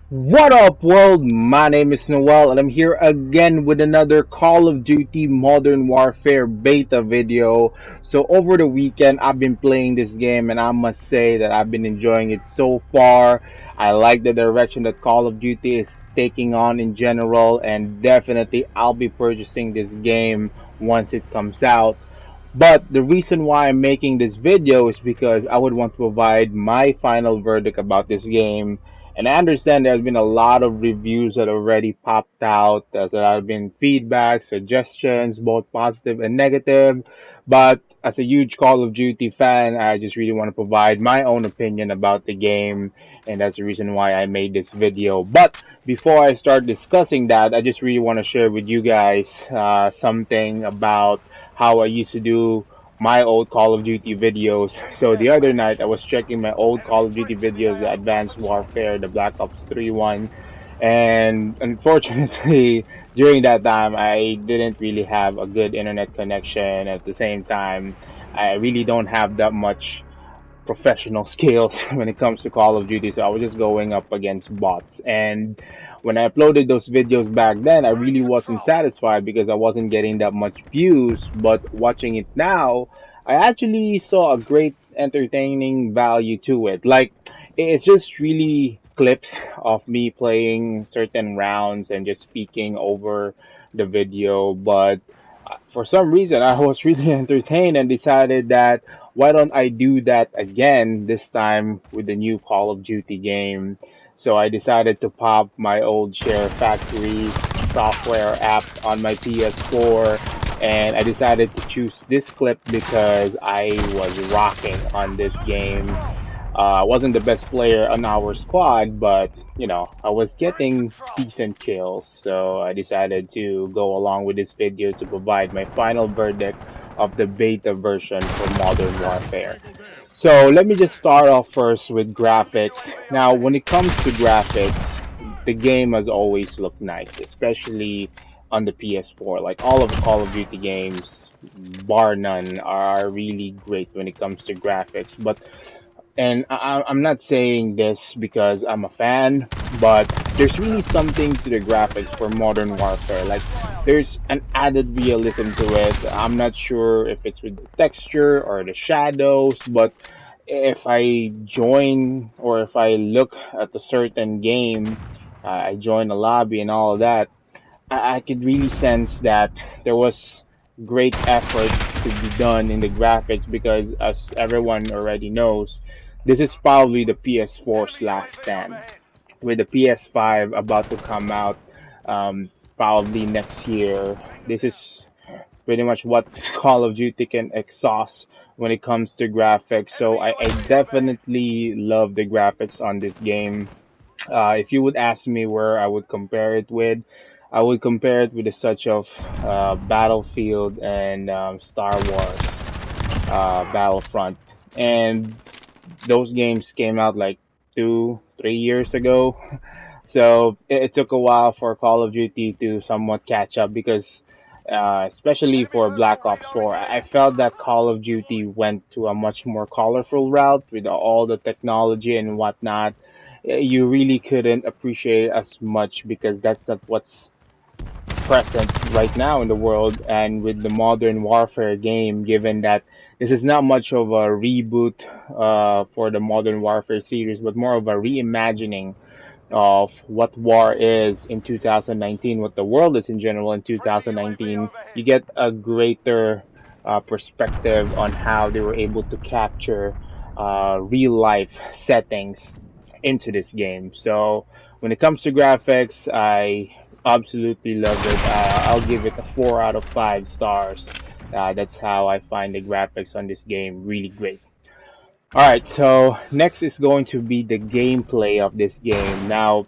What up, world? My name is Noel, and I'm here again with another Call of Duty Modern Warfare beta video. So, over the weekend, I've been playing this game, and I must say that I've been enjoying it so far. I like the direction that Call of Duty is taking on in general, and definitely I'll be purchasing this game once it comes out. But the reason why I'm making this video is because I would want to provide my final verdict about this game. And I understand there's been a lot of reviews that already popped out. There have been feedback, suggestions, both positive and negative. But as a huge Call of Duty fan, I just really want to provide my own opinion about the game. And that's the reason why I made this video. But before I start discussing that, I just really want to share with you guys something about how I used to do my old Call of Duty videos. So the other night I was checking my old Call of Duty videos, the Advanced Warfare, the Black Ops 3 one, and unfortunately during that time I didn't really have a good internet connection. At the same time, I really don't have that much professional skills when it comes to Call of Duty. So I was just going up against bots. And when I uploaded those videos back then, I really wasn't satisfied because I wasn't getting that much views. But watching it now, I actually saw a great entertaining value to it. Like, it's just really clips of me playing certain rounds and just speaking over the video. But for some reason, I was really entertained and decided that why don't I do that again, this time with the new Call of Duty game. So I decided to pop my old Share Factory software app on my PS4, and I decided to choose this clip because I was rocking on this game. I wasn't the best player on our squad, but I was getting decent kills, so I decided to go along with this video to provide my final verdict of the beta version for Modern Warfare. So let me just start off first with graphics. Now, when it comes to graphics, the game has always looked nice, especially on the PS4. Like all of Call of Duty games, bar none, are really great when it comes to graphics. But I'm not saying this because I'm a fan, but there's really something to the graphics for Modern Warfare. Like, there's an added realism to it. I'm not sure if it's with the texture or the shadows, but if I join or if I look at a certain game, I join a lobby and all of that, I could really sense that there was great effort to be done in the graphics because, as everyone already knows, this is probably the PS4's last stand. With the PS5 about to come out, probably next year, this is pretty much what Call of Duty can exhaust when it comes to graphics. So I definitely love the graphics on this game. If you would ask me where I would compare it with, I would compare it with the such of Battlefield and Star Wars Battlefront. And those games came out like 2, 3 years ago. So it took a while for Call of Duty to somewhat catch up because, especially for Black Ops 4, I felt that Call of Duty went to a much more colorful route with all the technology and whatnot. You really couldn't appreciate as much because that's not what's present right now in the world. And with the Modern Warfare game, given that this is not much of a reboot for the Modern Warfare series, but more of a reimagining of what war is in 2019, what the world is in general in 2019, you get a greater perspective on how they were able to capture real life settings into this game. So when it comes to graphics, I absolutely love it. I'll give it a 4 out of 5 stars. That's how I find the graphics on this game really great. Alright, so next is going to be the gameplay of this game. Now,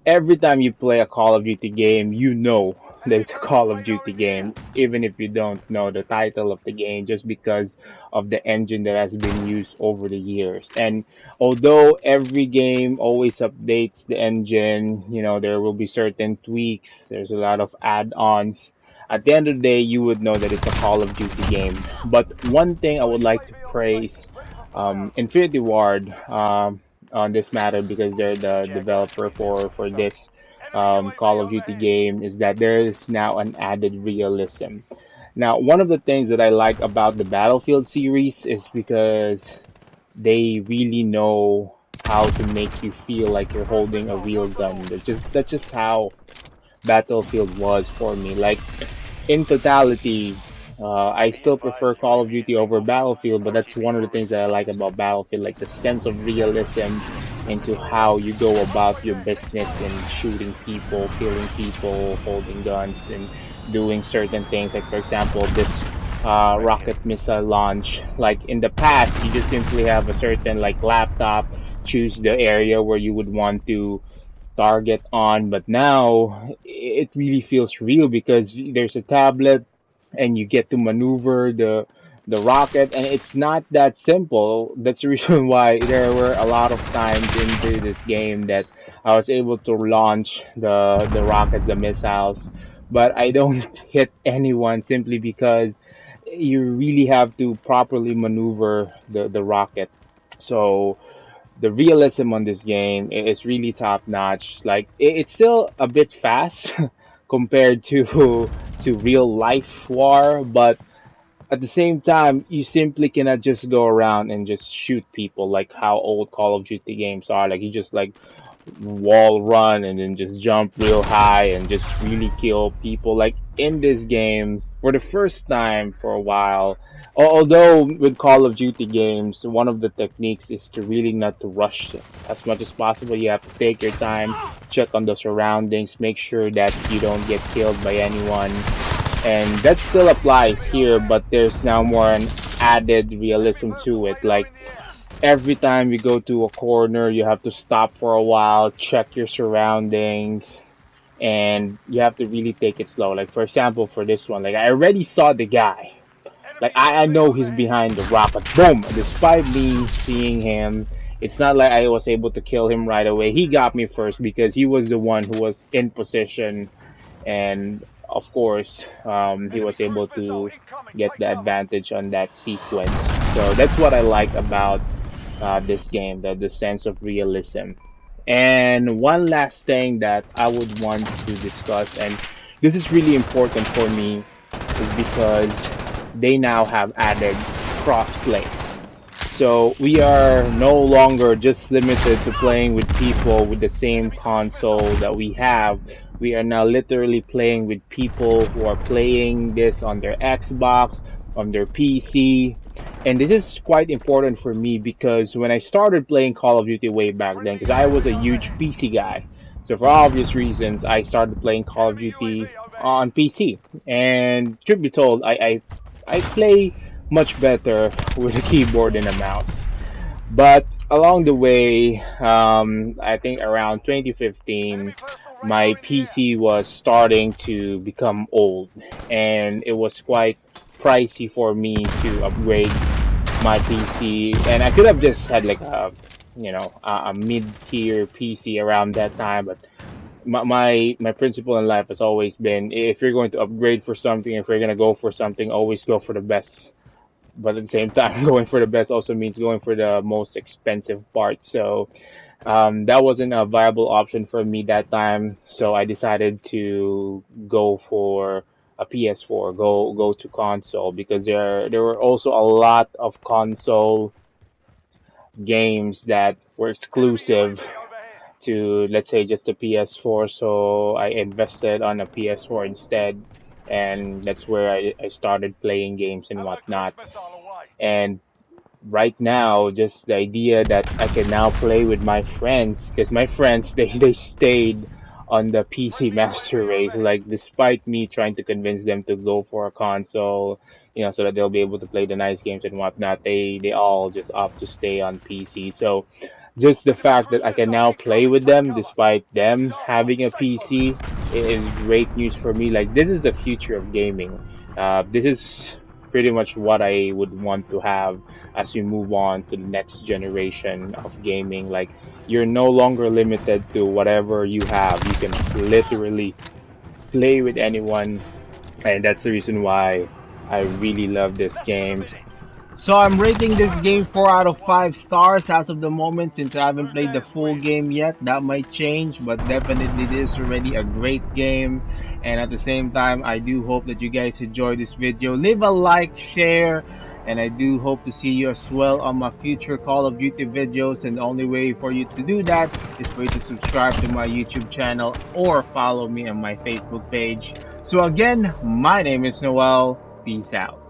every time you play a Call of Duty game, you know that it's a Call of Duty game, even if you don't know the title of the game, just because of the engine that has been used over the years. And although every game always updates the engine, there will be certain tweaks, there's a lot of add ons. At the end of the day, you would know that it's a Call of Duty game. But one thing I would like to praise Infinity Ward. on this matter because they're the developer for this Call of Duty game is that there is now an added realism. Now, one of the things that I like about the Battlefield series is because they really know how to make you feel like you're holding a real gun. That's just how Battlefield was for me. Like in totality, I still prefer Call of Duty over Battlefield, but that's one of the things that I like about Battlefield, like the sense of realism into how you go about your business in shooting people, killing people, holding guns, and doing certain things. Like for example, this rocket missile launch. Like in the past, you just simply have a certain like laptop, choose the area where you would want to target on, but now it really feels real because there's a tablet and you get to maneuver the rocket, and it's not that simple. That's the reason why there were a lot of times into this game that I was able to launch the rockets, the missiles, but I don't hit anyone simply because you really have to properly maneuver the rocket. So the realism on this game is really top notch. Like it's still a bit fast compared to real life war, but at the same time, you simply cannot just go around and just shoot people like how old Call of Duty games are. Like you just like wall run and then just jump real high and just really kill people. Like in this game, for the first time for a while, although with Call of Duty games, one of the techniques is to really not to rush as much as possible. You have to take your time, check on the surroundings, make sure that you don't get killed by anyone, and that still applies here, but there's now more an added realism to it. Like every time you go to a corner, you have to stop for a while, check your surroundings, and you have to really take it slow. Like for example, for this one, like I already saw the guy. Like I know he's behind the rock, but boom! Despite me seeing him, it's not like I was able to kill him right away. He got me first because he was the one who was in position, and of course, he was able to get the advantage on that sequence. So that's what I like about this game, the sense of realism. And one last thing that I would want to discuss, and this is really important for me, is because they now have added crossplay. So we are no longer just limited to playing with people with the same console that we have. We are now literally playing with people who are playing this on their Xbox, on their PC. And this is quite important for me because when I started playing Call of Duty way back then, because I was a huge PC guy. So for obvious reasons, I started playing Call of Duty on PC. And truth be told, I play much better with a keyboard and a mouse. But along the way, I think around 2015, my PC was starting to become old, and it was quite pricey for me to upgrade my PC. And I could have just had like a mid-tier PC around that time, but my principle in life has always been if you're going to upgrade for something, if you're going to go for something, always go for the best, but at the same time, going for the best also means going for the most expensive part. So that wasn't a viable option for me that time. So I decided to go for a PS4, go to console because there were also a lot of console games that were exclusive to, let's say, just the PS4. So I invested on a PS4 instead, and that's where I started playing games and whatnot. And right now, just the idea that I can now play with my friends, because my friends they stayed on the PC Master Race, like despite me trying to convince them to go for a console, so that they'll be able to play the nice games and whatnot, they all just opt to stay on PC. So just the fact that I can now play with them despite them having a PC is great news for me. Like this is the future of gaming. This is pretty much what I would want to have as we move on to the next generation of gaming. Like you're no longer limited to whatever you have. You can literally play with anyone, and that's the reason why I really love this game. So I'm rating this game 4 out of 5 stars as of the moment since I haven't played the full game yet. That might change, but definitely this is already a great game. And at the same time, I do hope that you guys enjoy this video. Leave a like, share, and I do hope to see you as well on my future Call of Duty videos. And the only way for you to do that is for you to subscribe to my YouTube channel or follow me on my Facebook page. So again, my name is Noel. Peace out.